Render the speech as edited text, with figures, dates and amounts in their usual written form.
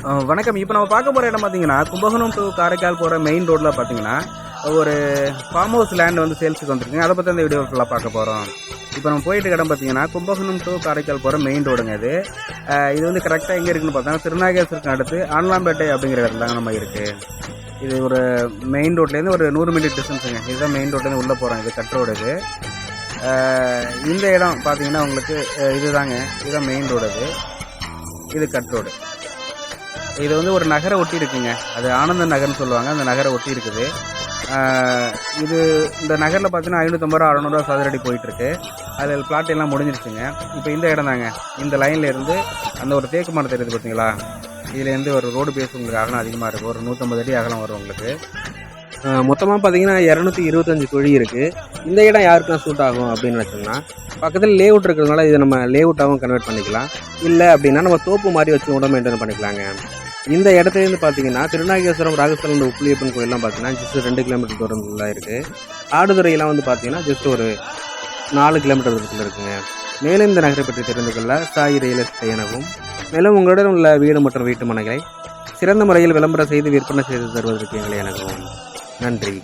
வணக்கம். இப்போ நம்ம பார்க்க போகிற இடம் பார்த்தீங்கன்னா, கும்பகோணம் டு காரைக்கால் போகிற மெயின் ரோட்டில் பார்த்தீங்கன்னா, ஒரு ஃபார்ம் ஹவுஸ் லேண்ட் வந்து சேல்ஸுக்கு வந்துருக்குங்க. அதை பற்றி அந்த வீடியோ ஃபுல்லாக பார்க்க போகிறோம். இப்போ நம்ம போயிட்டு இடம் பார்த்தீங்கன்னா, கும்பகோணம் டு காரைக்கால் போகிற மெயின் ரோடுங்க இது. இது வந்து கரெக்டாக எங்கே இருக்குன்னு பார்த்தோன்னா, திருநாகேஸ்வரத்துக்கு அடுத்து ஆன்லாம்பேட்டை அப்படிங்கிற இடத்துல தாங்க நம்ம இருக்குது. இது ஒரு மெயின் ரோட்லேருந்து ஒரு 100 மீட்டர் டிஸ்டன்ஸுங்க. இதுதான் மெயின் ரோட்லேருந்து உள்ளே போகிறோம். இது கட் ரோடு இது. இந்த இடம் பார்த்தீங்கன்னா உங்களுக்கு இதுதாங்க. இதுதான் மெயின் ரோடு. இது கட் ரோடு. இது வந்து ஒரு நகரை ஒட்டி இருக்குங்க. அது ஆனந்த நகர்னு சொல்லுவாங்க. அந்த நகரை ஒட்டி இருக்குது. இது இந்த நகரில் பார்த்தீங்கன்னா 550 ரூபா 600 ரூபா சதுரடி போயிட்டுருக்கு. அதில் பிளாட் எல்லாம் முடிஞ்சிருச்சுங்க. இப்போ இந்த இடம் தாங்க. இந்த லைனில் இருந்து அந்த ஒரு தேக்கு மரம் தெரியுது பார்த்தீங்களா, இதுலேருந்து ஒரு ரோடு பேஸ் உங்களுக்கு அகலம் அதிகமாக இருக்கும். ஒரு 150 அடி அகலம் வரும் உங்களுக்கு. மொத்தமாக பார்த்தீங்கன்னா 225 குழி இருக்குது. இந்த இடம் யாருக்குலாம் சூட் ஆகும் அப்படின்னு நினச்சோம்னா, பக்கத்தில் லேஅவுட் இருக்கிறதுனால இதை நம்ம லேஅவுட்டாகவும் கன்வெர்ட் பண்ணிக்கலாம். இல்லை அப்படின்னா நம்ம தோப்பு மாதிரி வச்சு கூட மெயின்டைன் பண்ணிக்கலாங்க. இந்த இடத்துலேருந்து பார்த்தீங்கன்னா திருநாகேஸ்வரம், ராகஸ்தலம், உப்புளியப்பன் கோயிலெலாம் பார்த்தீங்கன்னா ஜஸ்ட் 2 கிலோமீட்டர் தூரத்தில் இருக்குது. ஆடுதுறையெல்லாம் வந்து பார்த்தீங்கன்னா ஜஸ்ட் ஒரு 4 கிலோமீட்டர் தூரத்தில் இருக்குங்க. மேலும் இந்த நகரை பற்றி தெரிந்து கொள்ள சாய் ரியல் எஸ்டேட் எனவும், மேலும் உங்களுடன் உள்ள வீடு மற்றும் வீட்டு மனைகளை சிறந்த முறையில் விளம்பரம் செய்து விற்பனை செய்து தருவதற்கு எங்களை எனக்கும் நன்றி.